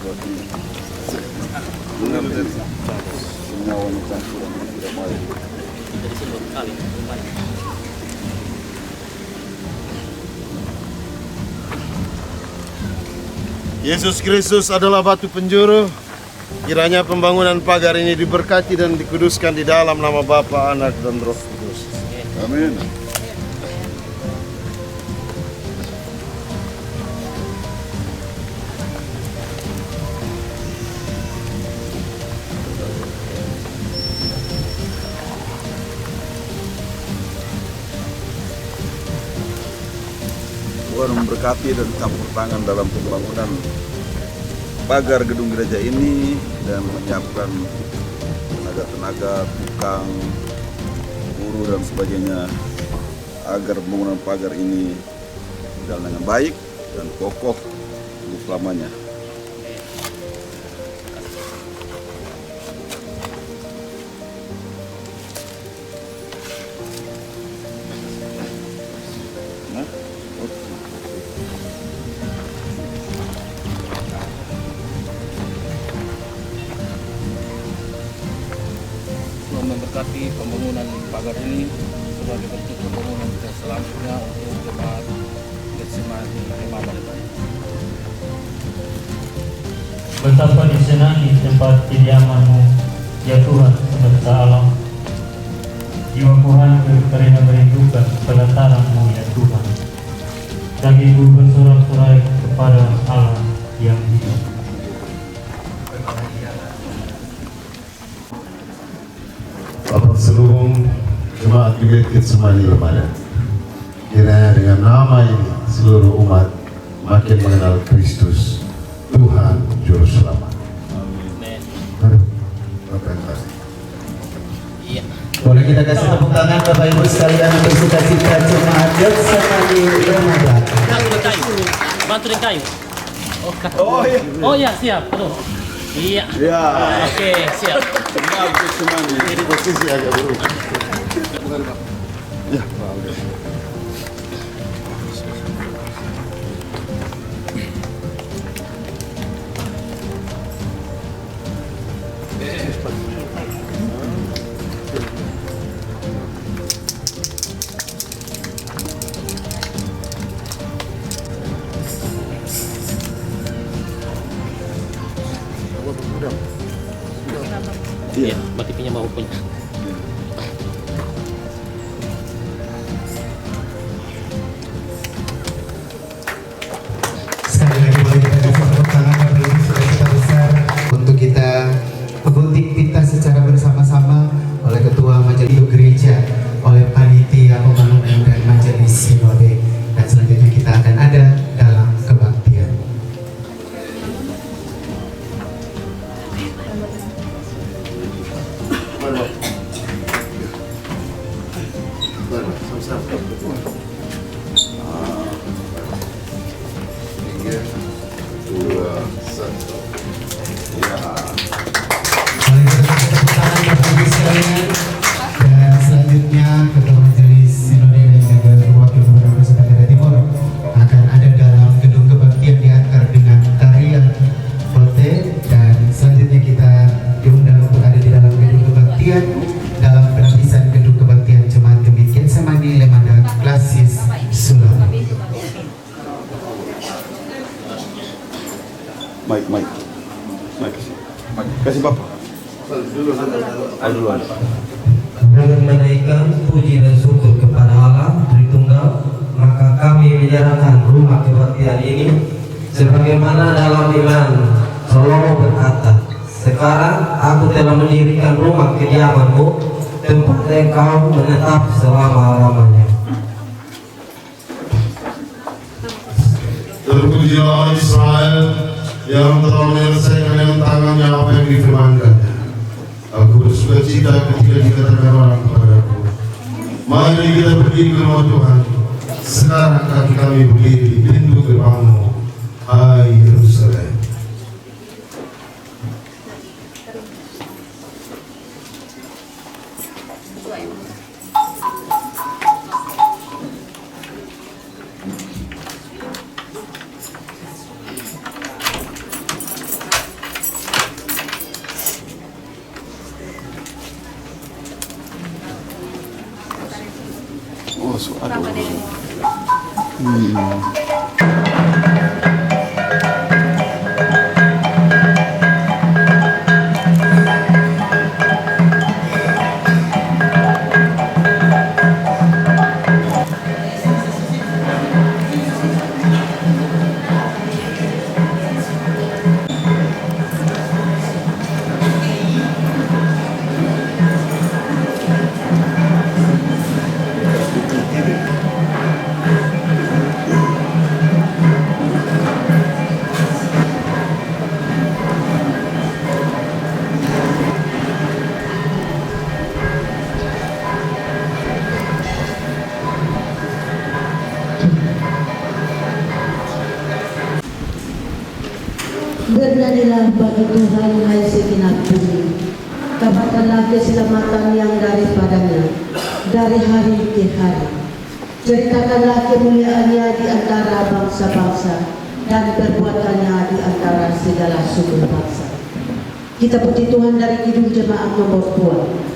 Semua wanita sudah mulai. Yesus Kristus adalah batu penjuru. Kiranya pembangunan pagar ini diberkati dan dikuduskan di dalam nama Bapa, Anak, dan Roh Kudus. Amin. Tuhan memberkati dan campur tangan dalam pembangunan pagar gedung gereja ini dan menyiapkan tenaga-tenaga, tukang, buruh dan sebagainya agar pembangunan pagar ini berjalan dengan baik dan kokoh untuk selamanya. Memberkati pembangunan pagar ini sebagai bentuk pembangunan kita selanjutnya untuk jemaat Getsemani Immanuel. Betapa disenangi tempat kediaman-Mu, ya Tuhan semesta alam. Jiwaku hancur karena merindukan pelataran-Mu, ya Tuhan. Dagingku bersorak-sorai kepada Allah yang hidup. Bapak seluruh jemaat Gereja Getsemani Remadan, kiranya dengan nama ini seluruh umat makin mengenal Kristus, Tuhan Juru Selamat. Amin. Bapak yang kasih. Iya. Boleh kita kasih tepuk tangan Bapak Ibu sekalian untuk sukacita jemaat Getsemani Remadan. Bantu dengan kayu. Oh iya. Oh iya, siap. Aduh. Iya. Ya. Oke, siap. Jemaat Getsemani. Ini posisi agak berubah. Ya. Iya, mati punya mau punya. Sekali lagi boleh kita kasih tepuk tangan Bapak Ibu sukacita besar untuk kita pegunting pita secara bersama-sama oleh Ketua Majelis Gereja, oleh Panitia Pembangunan dan Majelis Sinode, dan selanjutnya kita akan ada dalam kebaktian. Dan selanjutnya Ketua Majelis Sinode dan juga Wakil Gubernur Nusa Tenggara Timur akan ada dalam gedung kebaktian diantar dengan tarian Volte, dan selanjutnya kita diundang untuk ada di dalam gedung kebaktian dalam penapisan gedung kebaktian Jemaat Gemih Getsemani Lemada Klasis Sulam. Mike. Kasih Bapak. Duluan. Dengan menaikkan puji dan syukur kepada Allah Tritunggal, maka kami menyerahkan rumah kebaktian ini sebagaimana dalam iman Salomo berkata, sekarang aku telah mendirikan rumah kediaman-Mu, tempat Engkau menetap selama-lamanya. Terpujilah Israel yang telah menyelesaikan dengan tangannya apa yang difirmankannya. Aku bersukacita ketika dikatakan orang kepadaku, mari kita berdiri ke rumah Tuhan. Sekarang kaki kami berdiri di pintu gerbang-Mu, hai Yerusalem. Bernyanyilah bagi Tuhan, hai segenap bumi. Kabarkanlah keselamatan yang daripadanya dari hari ke hari. Ceritakanlah kemuliaannya di antara bangsa-bangsa dan perbuatannya di antara segala suku bangsa. Kita puji Tuhan dari Kidung Jemaat nomor 2.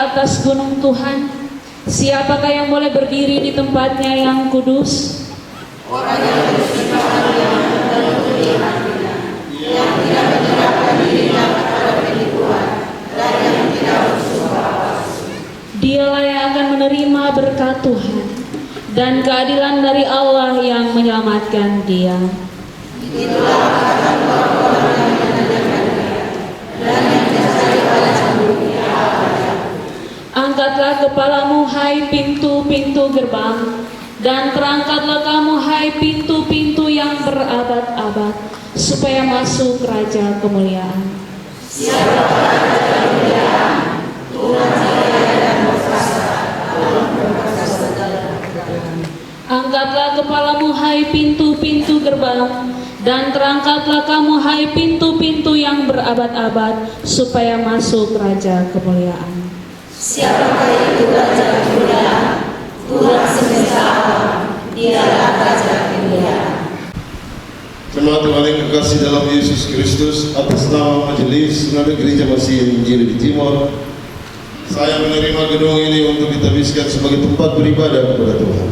Atas gunung Tuhan, siapakah yang boleh berdiri di tempatnya yang kudus? Orang yang bersifat yang tertutup hatinya, yang tidak menyerahkan dirinya kepada penipuan, dan yang tidak bersumpah palsu. Dialah yang akan menerima berkat Tuhan dan keadilan dari Allah yang menyelamatkan dia. Itulah akan orang-orang yang menanyakan dia, dan yang mencari pada dunia abadi. Angkatlah kepalamu, hai pintu-pintu gerbang, dan terangkatlah kamu, hai pintu-pintu yang berabad-abad, supaya masuk Raja Kemuliaan. Siapakah Raja Kemuliaan? Tuhan Jaya dan berkuasa, Allah berkuasa segala kerajaan. Angkatlah kepalamu, hai pintu-pintu gerbang, dan terangkatlah kamu, hai pintu-pintu yang berabad-abad, supaya masuk Raja Kemuliaan. Siapakah itu Raja Kemuliaan? Tuhan semesta alam, dialah Raja Kemuliaan. Jemaat Tuhan yang kekasih dalam Yesus Kristus, atas nama Majelis Sinode Gereja Masih Injil di Timor, saya menerima gedung ini untuk ditabiskan sebagai tempat beribadah kepada Tuhan.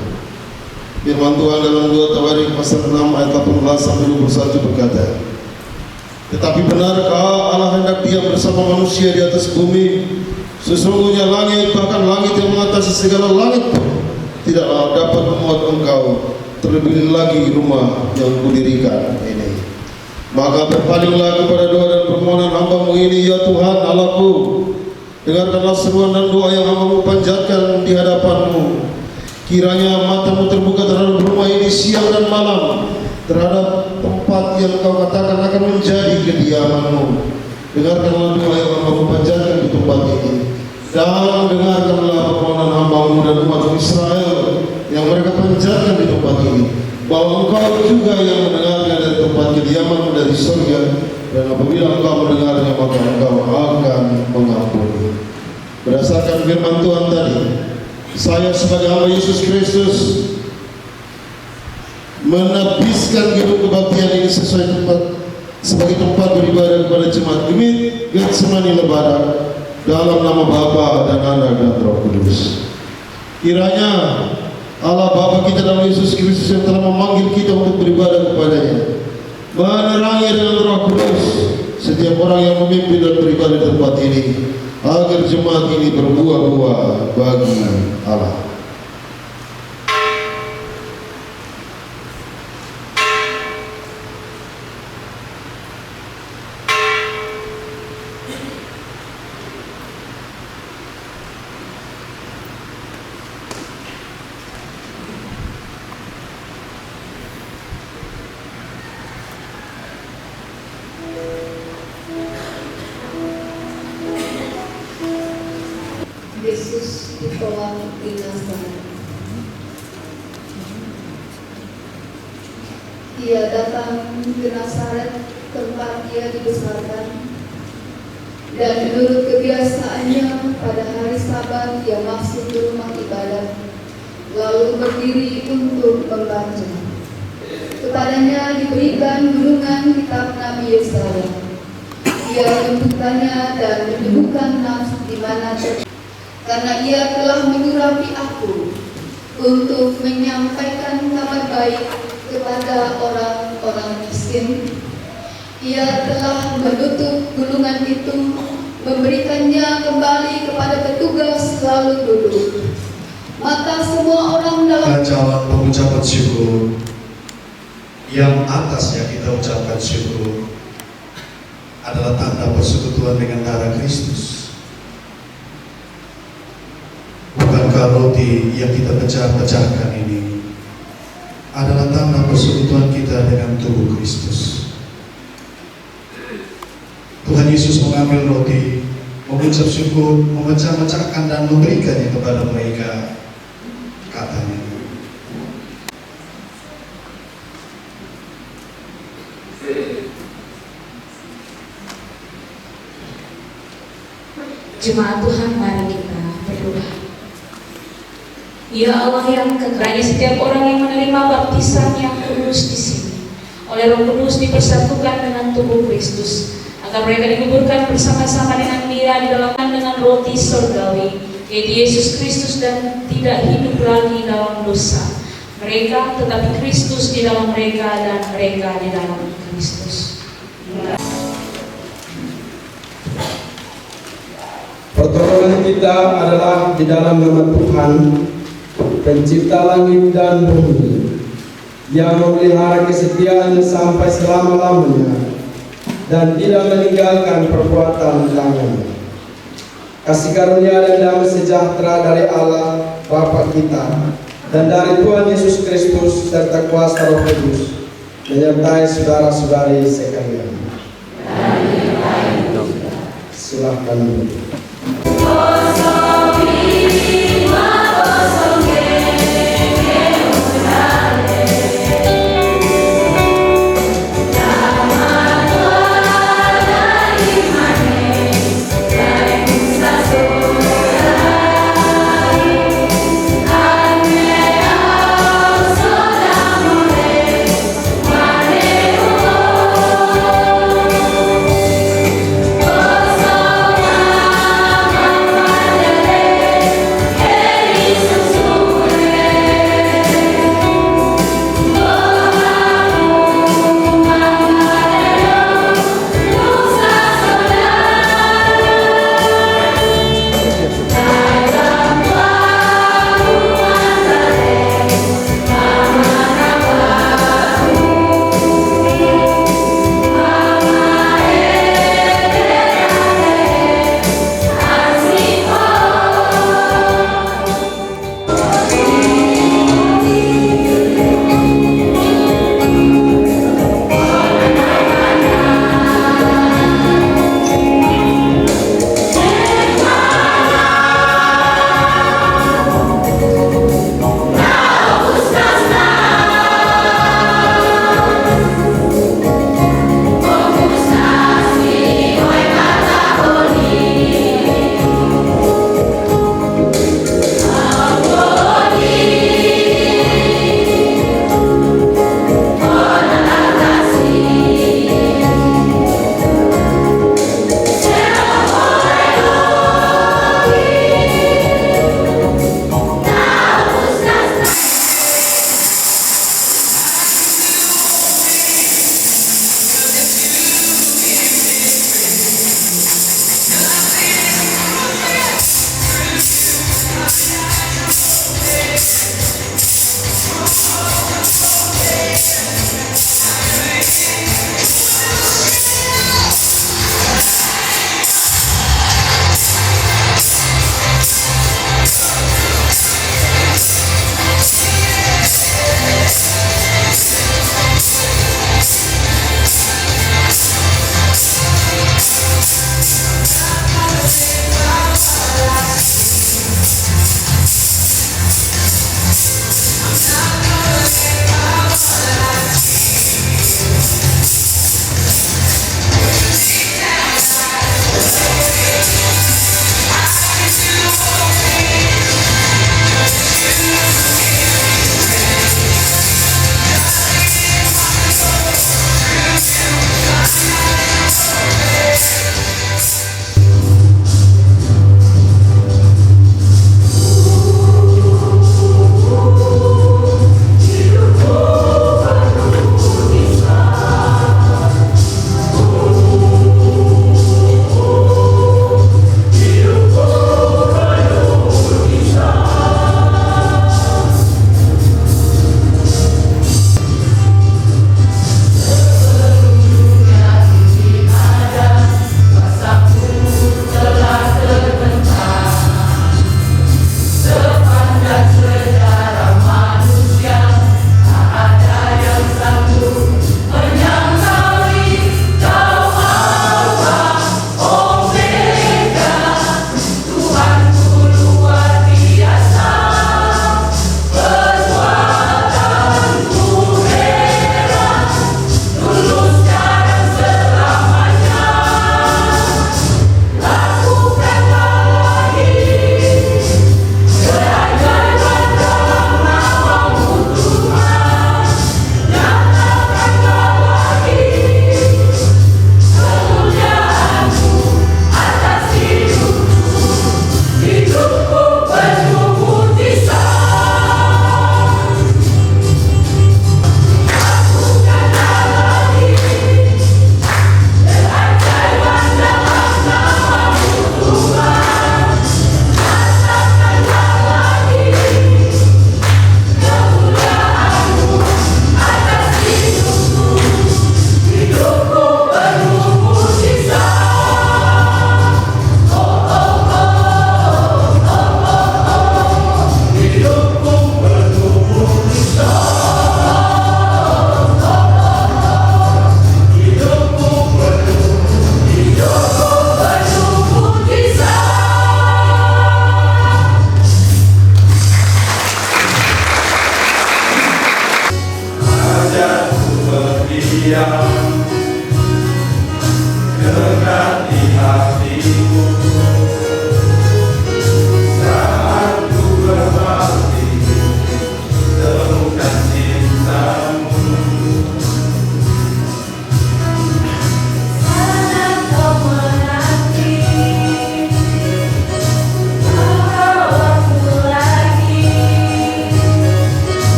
Firman Tuhan dalam 2 Tawarik pasal 6 ayat 18 sampai 21 berkata, "Tetapi benarkah Allah hendak diam bersama manusia di atas bumi? Sesungguhnya langit, bahkan langit yang mengatasi segala langit pun tidaklah dapat memuat engkau, terlebih lagi rumah yang kudirikan ini. Maka berpalinglah kepada doa dan permohonan hamba-Mu ini, ya Tuhan Allahku. Dengarkanlah seruan dan doa yang hamba-Mu panjatkan di hadapan-Mu. Kiranya mata-Mu terbuka terhadap rumah ini siang dan malam, terhadap tempat yang Kau katakan akan menjadi kediaman-Mu. Dengarkanlah doa yang hamba-Mu panjatkan di tempat ini, dan dengarkanlah permohonan hamba-Mu dan umat Israel yang mereka panjatkan di tempat ini, bahwa Engkau juga yang mendengarnya dari tempat kediaman-Mu dari surga, dan apabila Engkau mendengarnya maka Engkau akan mengampuni." Berdasarkan firman Tuhan tadi, saya sebagai hamba Yesus Kristus menabiskan gedung kebaktian ini sesuai tempat sebagai tempat beribadah kepada jemaat Gemit Getsemani Lebaran, dalam nama Bapa dan Anak dan Roh Kudus. Kiranya Allah Bapa kita dalam Yesus Kristus yang telah memanggil kita untuk beribadah kepadanya menerangi dengan Roh Kudus setiap orang yang memimpin dan beribadah di tempat ini, agar jemaat ini berbuah-buah bagi Allah. Yesus ditolak di Nazaret. Ia datang ke Nazaret, tempat ia dibesarkan, dan menurut kebiasaannya pada hari Sabat ia masuk ke rumah ibadat, lalu berdiri untuk membaca. Kepadanya diberikan gulungan kitab Nabi Yesaya. Ia menyebutkannya dan menyebutkan nafs di mana karena ia telah menyurapi aku untuk menyampaikan kabar baik kepada orang-orang miskin. Ia telah menutup gulungan itu, memberikannya kembali kepada petugas lalu duduk. Maka semua orang dalam bacaan pengucapan syukur yang atasnya kita ucapkan syukur adalah tanda persekutuan dengan darah Kristus. Bukankah roti yang kita pecahkan ini adalah tanda persekutuan kita dengan tubuh Kristus? Tuhan Yesus mengambil roti, mengucap syukur, memecah-mecahkan dan memberikannya kepada mereka. Katanya, Jemaat Tuhan, mari kita berdoa. Ya Allah yang kekayanya setiap orang yang menerima baptisan yang kudus di sini oleh Roh Kudus dipersatukan dengan tubuh Kristus, agar mereka dikuburkan bersama-sama dengan Dia di dalam dengan roti surgawi, yaitu Yesus Kristus, dan tidak hidup lagi dalam dosa mereka, tetapi Kristus di dalam mereka dan mereka di dalam Kristus. Pertolongan kita adalah di dalam nama Tuhan, Pencipta langit dan bumi, yang memelihara kesetiaan sampai selama-lamanya dan tidak meninggalkan perbuatan tangannya. Kasih karunia dan damai sejahtera dari Allah Bapa kita dan dari Tuhan Yesus Kristus serta kuasa Roh Kudus menyertai saudara-saudari sekalian. Silakan. Bersama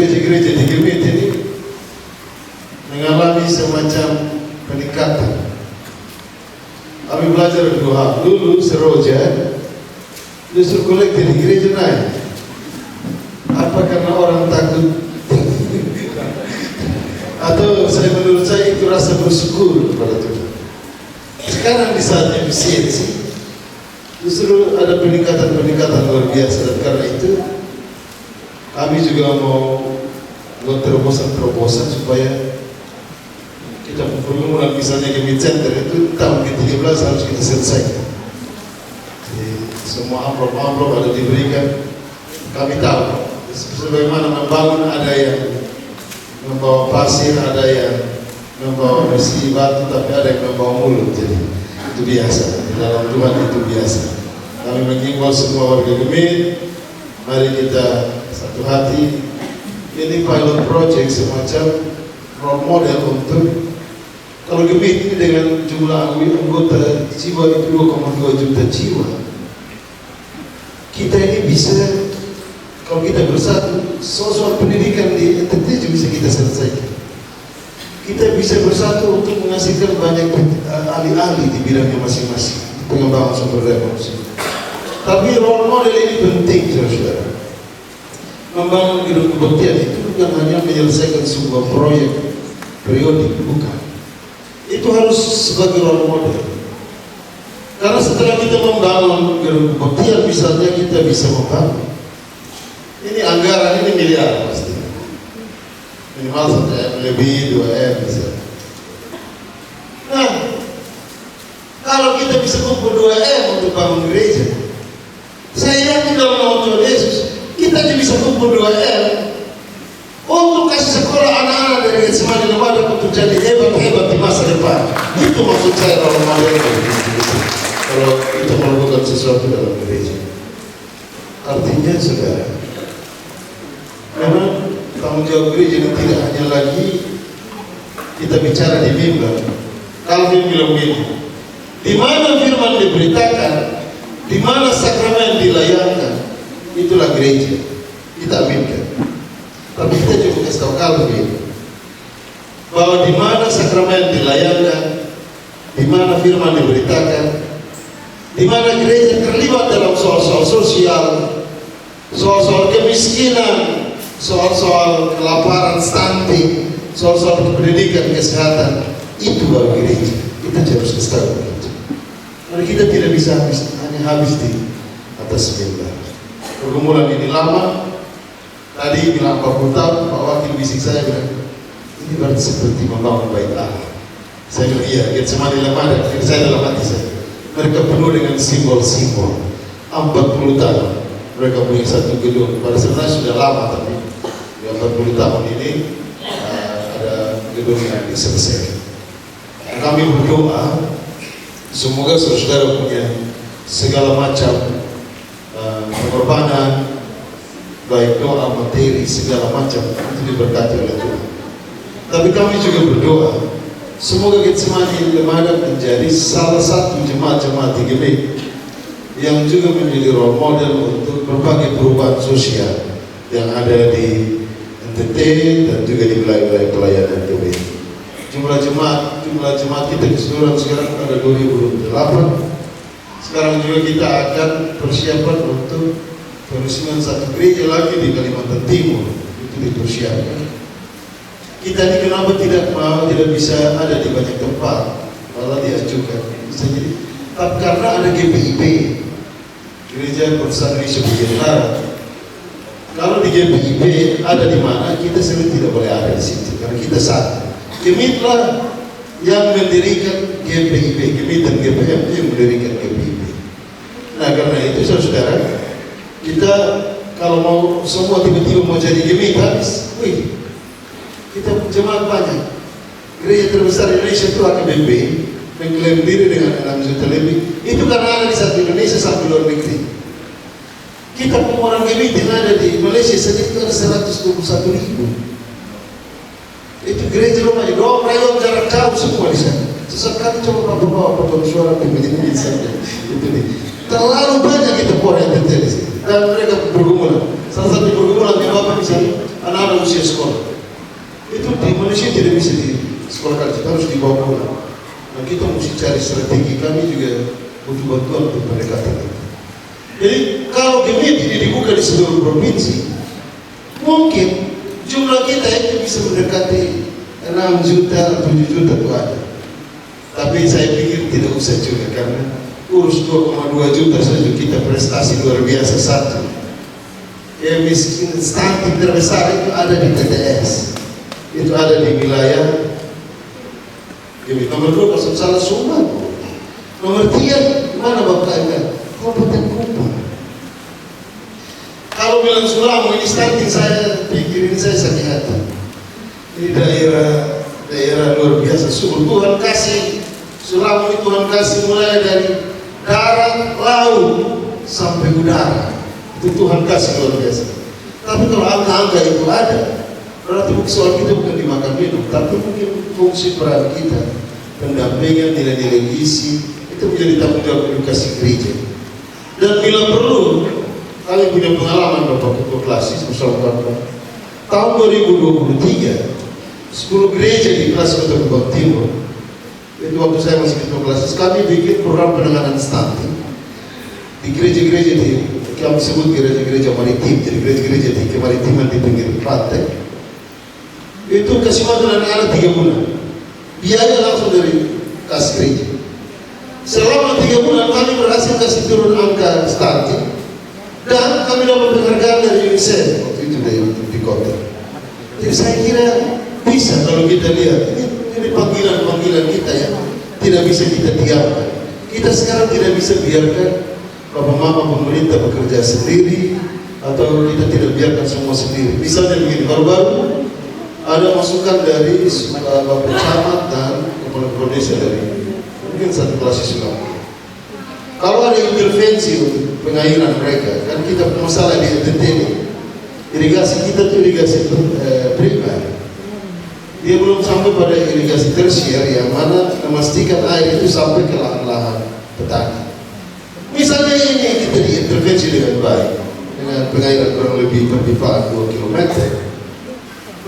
gereja-gereja di Gemit ini mengalami semacam peningkatan. Kami belajar doa dulu seroja, justru kolektif di gereja naik. Apa karena orang takut? Atau menurut saya itu rasa bersyukur kepada Tuhan. Sekarang di saatnya efisiensi, justru ada peningkatan luar biasa, dan karena itu kami juga mau buat terobosan supaya kita pergumulan misalnya Gemit Center itu tahun ke-13 harus kita selesaikan. Jadi, semua amplop ada diberikan, kami tahu sebagaimana membangun, ada yang membawa pasir, ada yang membawa besi batu, tapi ada yang membawa mulut. Jadi itu biasa, di dalam Tuhan itu biasa. Kami mengimbau semua warga Gemit, mari kita satu hati. Ini pilot project semacam role model untuk, kalau Gemit ini dengan jumlah anggota jiwa itu 2,2 juta jiwa, kita ini bisa, kalau kita bersatu, soal pendidikan di NTT bisa kita selesaikan. Kita bisa bersatu untuk menghasilkan banyak ahli-ahli di bidangnya masing-masing, pengembangan sumber daya manusia. Tapi role model ini penting, saudara. Membangun gedung kebaktian itu bukan hanya menyelesaikan sebuah proyek periodik, bukan. Itu harus sebagai role model. Karena setelah kita membangun gedung kebaktian, misalnya kita bisa membangun. Ini anggaran ini miliar pasti. Minimal 1M lebih, 2M misalnya. Nah, kalau kita bisa kumpul 2M untuk bangun gereja, saya yakin dalam nama Tuhan Yesus, kita juga bisa kumpul 2M untuk kasih sekolah anak-anak dari Getsemani Lemada untuk jadi hebat-hebat di masa depan. Itu maksud saya role model. Kalau kita melakukan sesuatu dalam gereja, artinya saudara, memang tanggung jawab gereja itu tidak hanya lagi kita bicara di mimbar. Calvin bilang begini, di mana firman diberitakan, di mana sakramen dilayangkan, itulah gereja. Kita aminkan. Tapi kita juga kasih tahu Calvin bahwa di mana sakramen dilayangkan, di mana firman diberitakan, di mana gereja terlibat dalam soal-soal sosial, soal-soal kemiskinan, soal-soal kelaparan, stunting, soal-soal pendidikan, kesehatan, itu baru gereja. Kita harus kasih tahu begitu. Karena kita tidak bisa hanya habis di atas mimbar. Pergumulan ini lama. Tadi bilang 40 tahun, Pak Wakil bisik saya bilang, ini berarti seperti membangun bait Allah. Saya bilang iya, Getsemani Lemada, saya dalam hati saya. Mereka penuh dengan simbol-simbol. 40 tahun mereka punya satu gedung. Pada sebenarnya sudah lama, tapi 40 tahun ini ada gedung yang diselesaikan. Kami berdoa semoga saudara punya segala macam pengorbanan, baik doa, materi, segala macam itu diberkati oleh Tuhan. Tapi kami juga berdoa semoga Getsemani Lemada menjadi salah satu jemaat-jemaat di Gemit yang juga menjadi role model untuk berbagai perubahan sosial yang ada di NTT dan juga di wilayah-wilayah pelayanan Gemit. Jumlah jemaat kita keseluruhan sekarang ada 2008. Sekarang juga kita akan persiapan untuk peresmian satu gereja lagi di Kalimantan Timur, itu dipersiapkan. Kita ini kenapa tidak bisa ada di banyak tempat, malah diajukan. Bisa jadi, tapi karena ada GPIB, Gereja Protestan Indonesia Bagian Barat. Kalau di GPIB ada di mana, kita sendiri tidak boleh ada di situ, karena kita satu. Gemitlah yang mendirikan GPIB, Gemit dan GPM yang mendirikan GPIB. Nah karena itu saudara, kita kalau mau semua tiba-tiba mau jadi Gemit habis, kita jemaat banyak. Gereja terbesar di Indonesia itu AKBP, mengklaim diri dengan 6 juta lebih. Itu karena ada di satu Indonesia, satu luar negeri. Kita orang Gemit yang ada di Malaysia saja itu ada 121.000. Itu gereja rumahnya, doang rayon jarak jauh semua di sana. Sesekali coba bawa potong suara begini saja. Itu nih. Terlalu banyak kita buat yang terjadi di sini. Dan mereka bergumulan. Salah satu bergumulan yang bapak misalnya, anak-anak usia manusia sekolah. Itu di manusia tidak bisa di sekolah kita harus dibawa pulang. Dan kita mesti cari strategi, kami juga butuh bantuan untuk pendekatan itu. Jadi kalau Gemet ini dibuka di seluruh provinsi, mungkin jumlah kita itu bisa mendekati 6 juta, 7 juta itu ada. Tapi saya pikir tidak usah juga, karena urus 2,2 juta saja kita prestasi luar biasa satu. Ya, miskin stunting terbesar itu ada di TTS, itu ada di wilayah. Jadi nomor 2 kalau salah Sumba. Nomor 3 mana Bapak Eka? Kabupaten Kupang. Kalau bilang Sulawesi ini stunting, saya pikir ini saya sakit hati. Ini daerah luar biasa. Sungguh Tuhan kasih Sulawesi, Tuhan kasih mulai dari darat, laut sampai udara. Itu Tuhan kasih luar biasa. Tapi kalau angka-angka itu ada, berarti soal kita bukan dimakan minum, tapi mungkin fungsi peran kita, pendampingan, nilai-nilai gizi, itu menjadi tanggung jawab edukasi gereja. Dan bila perlu, kalian punya pengalaman Bapak Ketua Klasis bersama Bapak. Tahun 2023, 10 gereja di Klasis Kota Kupang Timur, itu waktu saya masih Ketua Klasis, kami bikin program penanganan stunting di gereja-gereja di, kami sebut gereja-gereja maritim, jadi gereja-gereja di kemaritiman di pinggir pantai. Itu kasih makan anak-anak 3 bulan, biaya langsung dari kas gereja. Selama 3 bulan kami berhasil kasih turun angka stunting, dan kami dapat penghargaan dari UNICEF waktu itu di kota. Jadi saya kira bisa kalau kita lihat ini panggilan kita ya, tidak bisa kita diamkan. Kita sekarang tidak bisa biarkan Bapak Mama pemerintah bekerja sendiri, atau kita tidak biarkan semua sendiri. Misalnya begini, baru-baru ada masukan dari Bapak Camat dan Kepala Desa dari mungkin satu Klasis Sulawesi. Kalau ada intervensi untuk pengairan mereka, kan kita masalah di NTT ini, irigasi kita itu irigasi primer. Dia belum sampai pada irigasi tersier yang mana memastikan air itu sampai ke lahan-lahan petani. Misalnya ini kita diintervensi dengan baik, dengan pengairan kurang lebih perpipaan 2 km,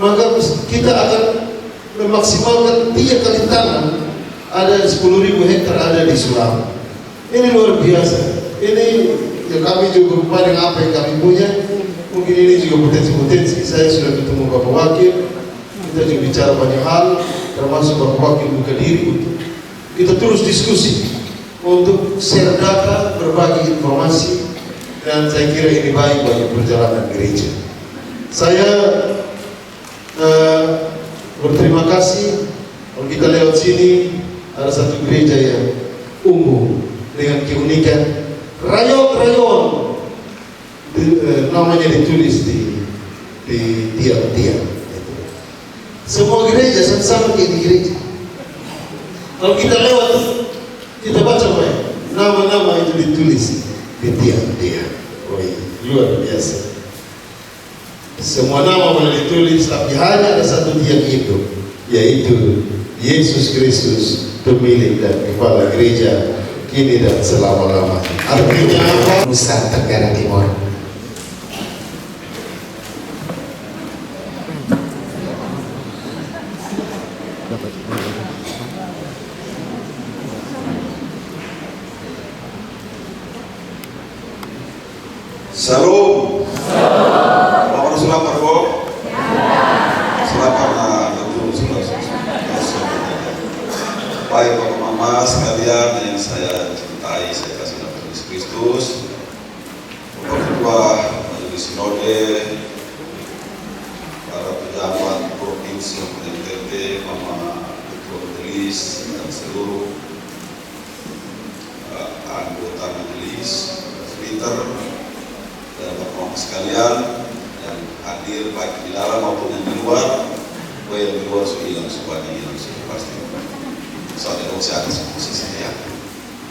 maka kita akan memaksimalkan 3 kali tanam. Ada 10.000 hektar ada di Sulawesi. Ini luar biasa. Ini ya, kami juga paling apa yang kami punya. Mungkin ini juga potensi-potensi. Saya sudah ketemu Bapak Wakil, kita juga bicara banyak hal, termasuk Bapak Wakil buka diri untuk kita terus diskusi untuk share data, berbagi informasi, dan saya kira ini baik bagi perjalanan gereja. Saya berterima kasih. Kalau kita lewat sini ada satu gereja yang unggul dengan keunikan rayon-rayon, namanya ditulis di tiang-tiang. Semua gereja sama kayak di gereja. Kalau kita lewat, kita baca banyak nama-nama itu ditulis di tiang-tiang. Oh iya, luar biasa. Semua nama boleh ditulis, tapi hanya ada satu tiang itu, yaitu Yesus Kristus, pemilik dan kepala gereja kini dan selama-lamanya. Artinya apa? Nusa Tenggara Timur. Salam. Bapak selamat kok. Selamat baik Bapak Mama sekalian yang saya cintai, saya kasih nama Yesus Kristus, Bapak Ketua Majelis Sinode, para pejabat provinsi maupun NTT, Mama Ketua Majelis dan seluruh anggota Majelis, Twitter, dan Bapak sekalian yang hadir baik di dalam maupun yang di luar. Bahwa yang di luar sudah hilang semuanya, hilang sudah pasti. Soalnya masih ada posisi ya.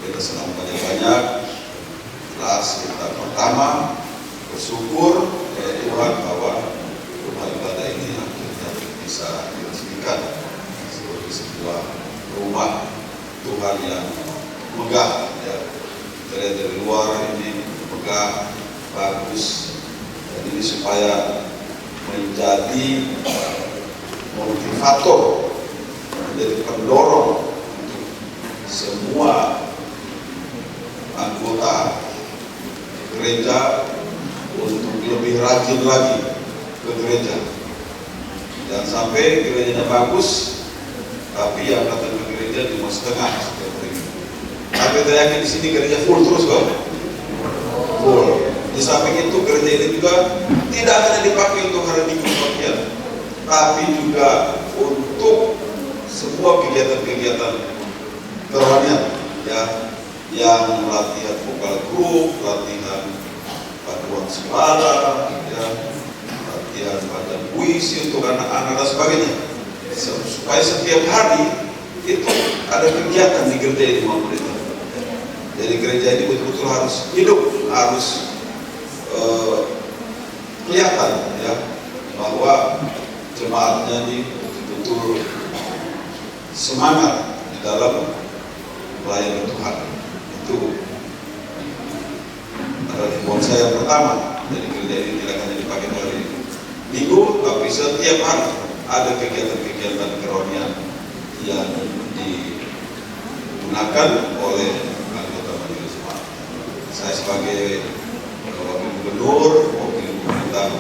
Kita senang banyak-banyak. Kelas kita pertama bersyukur kepada Tuhan bahwa rumah ibadah ini akhirnya bisa diresmikan sebagai sebuah rumah Tuhan yang megah ya. Dari luar ini megah, bagus, dan ini supaya menjadi motivator, menjadi pendorong untuk semua anggota gereja untuk lebih rajin lagi ke gereja. Jangan sampai gerejanya bagus, tapi yang datang ke gereja cuma setengah setiap hari. Tapi saya yakin di sini gereja full terus kok. Full. Di samping itu gereja ini juga tidak hanya dipakai untuk hari Minggu bagian, tapi juga untuk semua kegiatan-kegiatan kerohanian, ya, yang latihan vokal grup, latihan paduan suara, ya, latihan pada puisi untuk anak-anak dan sebagainya, supaya setiap hari itu ada kegiatan di gereja ini maupun itu. Jadi gereja ini betul-betul harus hidup, harus kelihatan, ya, bahwa jemaatnya ini betul-betul semangat di dalam melayani Tuhan. Itu adalah himbauan saya yang pertama. Jadi gereja ini tidak hanya dipakai hari Minggu, tapi setiap hari ada kegiatan-kegiatan kerohanian yang digunakan oleh anggota majelis jemaat. Saya sebagai wakil gubernur, wakil pemerintah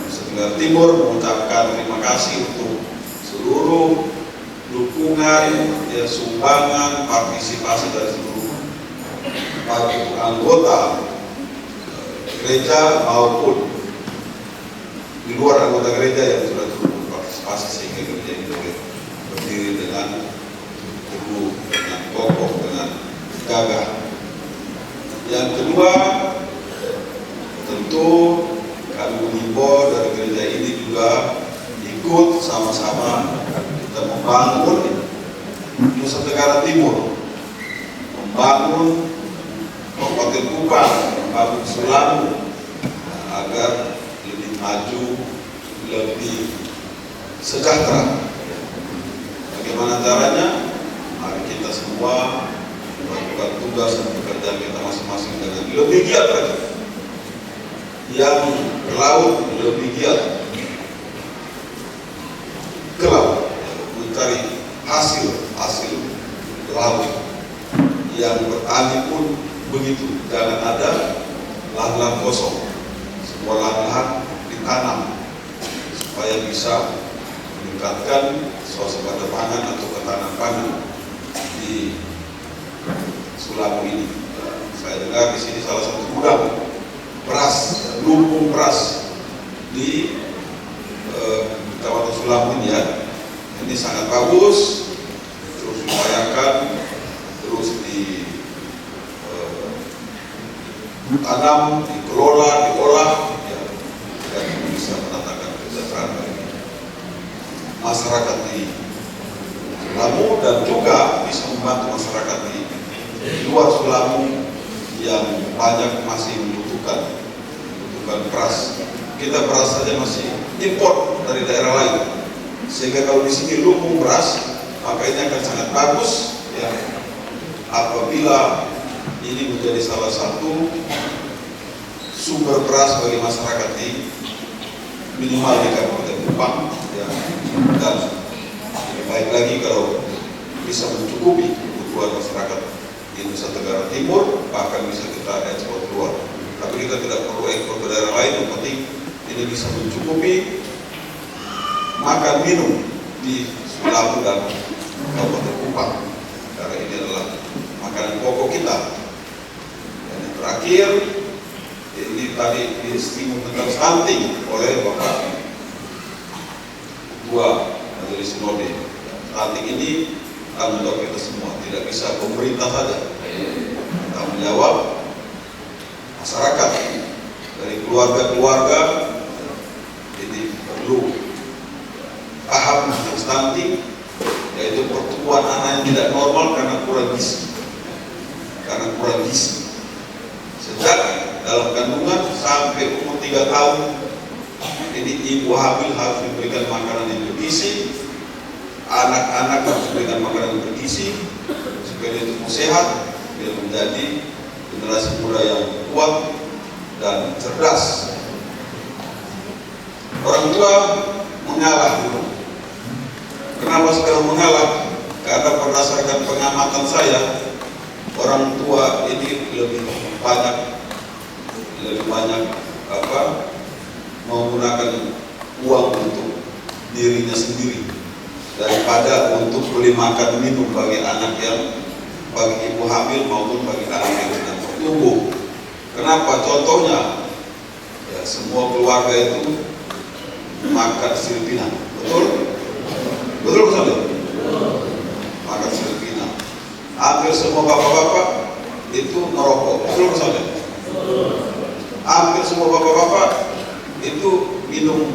Nusa Tenggara Timur mengucapkan terima kasih untuk seluruh dukungan, ya, sumbangan, partisipasi dari seluruh baik anggota gereja maupun di luar anggota gereja yang sudah turut berpartisipasi sehingga gereja ini boleh berdiri dengan teguh, dengan kokoh, dengan gagah. Yang kedua, tentu kami menghimbau dari gereja ini juga ikut sama-sama kita membangun Nusa Tenggara Timur, membangun Kabupaten Kupang, membangun Sulamu agar lebih maju, lebih sejahtera. Bagaimana caranya? Mari kita semua melakukan tugas dan pekerjaan kita masing-masing dengan lebih giat lagi. Yang laut lebih giat ke laut, mencari hasil laut. Yang bertani pun begitu, jangan ada lahan-lahan kosong, semua lahan-lahan ditanam supaya bisa meningkatkan swasembada pangan atau ketahanan pangan di Sulamu ini. Saya dengar di sini salah satu gudang beras, lumbung beras di Kabupaten Sulamu ini, ya. Ini sangat bagus, terus diupayakan, terus ditanam, dikelola, diolah, ya, dan bisa mendatangkan kesejahteraan bagi masyarakat di Sulamu dan juga bisa membantu masyarakat di luar Sulamu yang banyak masih membutuhkan beras. Kita beras saja masih impor dari daerah lain, sehingga kalau di sini lumbung beras, maka ini akan sangat bagus, ya, apabila ini menjadi salah satu sumber beras bagi masyarakat di minimal di Kabupaten Kupang, ya, dan lebih baik lagi kalau bisa mencukupi kebutuhan masyarakat di Nusa Tenggara Timur, bahkan bisa kita ekspor keluar. Tapi kita tidak perlu ekspor ke daerah lain, yang penting ini bisa mencukupi makan minum di Sulamu dan Kabupaten Kupang, karena ini adalah makanan pokok kita. Dan yang terakhir, ini tadi disinggung tentang stunting oleh Bapak Ketua Majelis Sinode. Stunting ini tanggung jawab kita semua, tidak bisa pemerintah saja. Tanggung jawab masyarakat, dari keluarga-keluarga. Jadi perlu paham tentang stunting, yaitu pertumbuhan anak yang tidak normal karena kurang gizi. Sejak dalam kandungan sampai umur 3 tahun, ini ibu hamil harus diberikan makanan yang bergizi, anak-anak harus diberikan makanan yang bergizi supaya dia tumbuh sehat, dia menjadi generasi muda yang kuat dan cerdas. Orang tua mengalah dulu. Kenapa sekarang mengalah? Karena berdasarkan pengamatan saya, orang tua ini lebih banyak menggunakan uang untuk dirinya sendiri daripada untuk beli makan minum bagi anak bagi ibu hamil maupun bagi anak yang sedang bertumbuh. Kenapa? Contohnya, ya, semua keluarga itu makan silpina, betul? Betul betul? Makan silpina. Hampir semua bapak-bapak itu merokok, betul betul? Hampir semua bapak-bapak itu minum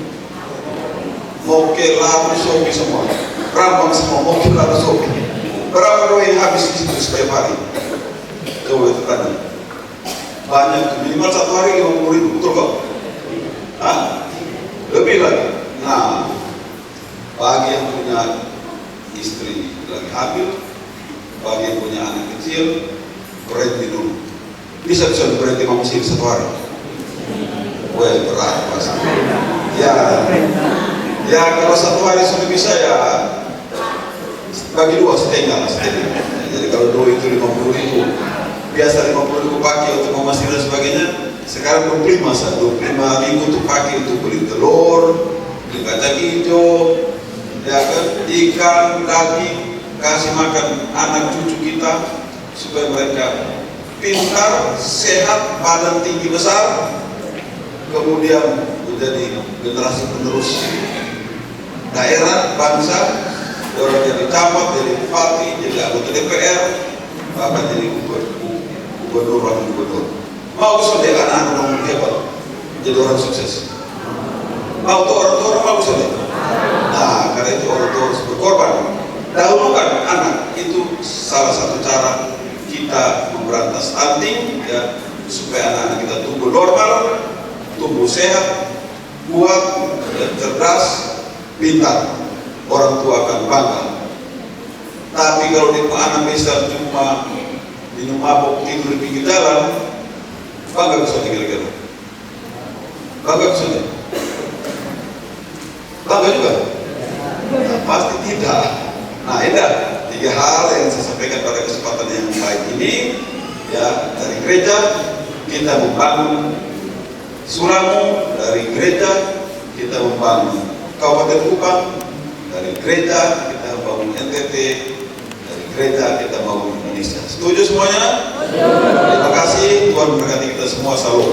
moke, labu, sopi semua, rambang semua, moke, labu, sopi. Berapa doa yang habis di situ setiap hari? Coba itu tadi. Banyak, minimal satu hari 50.000, betul kok? Lebih lagi. Nah, bagi yang punya istri lagi hamil, bagi yang punya anak kecil, berhenti dulu. Bisa berhenti mamusil satu hari. Wah, berat pasti. Ya kalau satu hari sudah bisa ya bagi dua setengah. Jadi kalau dua itu 50.000, biasa 50.000 pakai untuk memasak dan sebagainya. Sekarang 25.000 untuk pakai untuk beli telur, beli kacang hijau, ya kan, ikan, daging, kasih makan anak cucu kita supaya mereka pintar, sehat, badan tinggi besar, kemudian menjadi generasi penerus daerah, bangsa, orang jadi camat, jadi bupati, jadi anggota DPR, bahkan jadi gubernur, wakil gubernur. Mau kesana anak-anak hebat, jadi orang sukses. Mau tuh orang tua mau kesana. Nah, karena itu orang tua harus berkorban. Dahulukan anak, itu salah satu cara kita memberantas stunting, ya, supaya anak-anak kita tumbuh normal, tumbuh sehat, kuat, dan cerdas, pintar. Orang tua akan bangga. Tapi kalau dia anak misal cuma minum mabuk, tidur di pinggir jalan, bangga kesana kira-kira? Bangga kesana? Bangga juga? Nah, pasti tidak. Nah, ini 3 hal yang saya sampaikan pada kesempatan yang baik ini. Ya, dari gereja kita membangun Suramu, dari gereja kita membangun Kabupaten Kupang, dari gereja kita membangun NTT, dari gereja kita membangun Indonesia. Setuju semuanya? Terima kasih, Tuhan memberkati kita semua. Salam.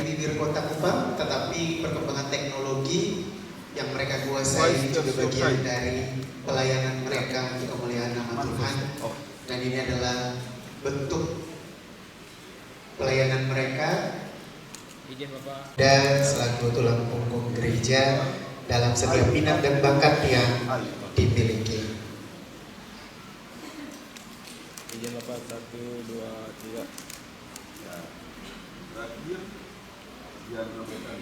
Bibir kota Kupang, tetapi perkembangan teknologi yang mereka kuasai juga bagian dari pelayanan mereka untuk kemuliaan nama Tuhan. Dan ini adalah bentuk pelayanan mereka dan selaku tulang punggung gereja dalam setiap minat dan bakat yang dimiliki. Izin Bapak 1, 2, 3. Ya, terakhir biar sampaikan.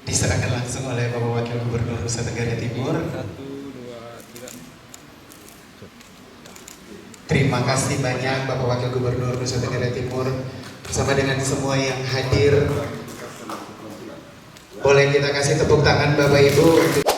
Diserahkan langsung oleh Bapak Wakil Gubernur Nusa Tenggara Timur. 1, 2, 3. Terima kasih banyak Bapak Wakil Gubernur Nusa Tenggara Timur bersama dengan semua yang hadir. Boleh kita kasih tepuk tangan Bapak Ibu untuk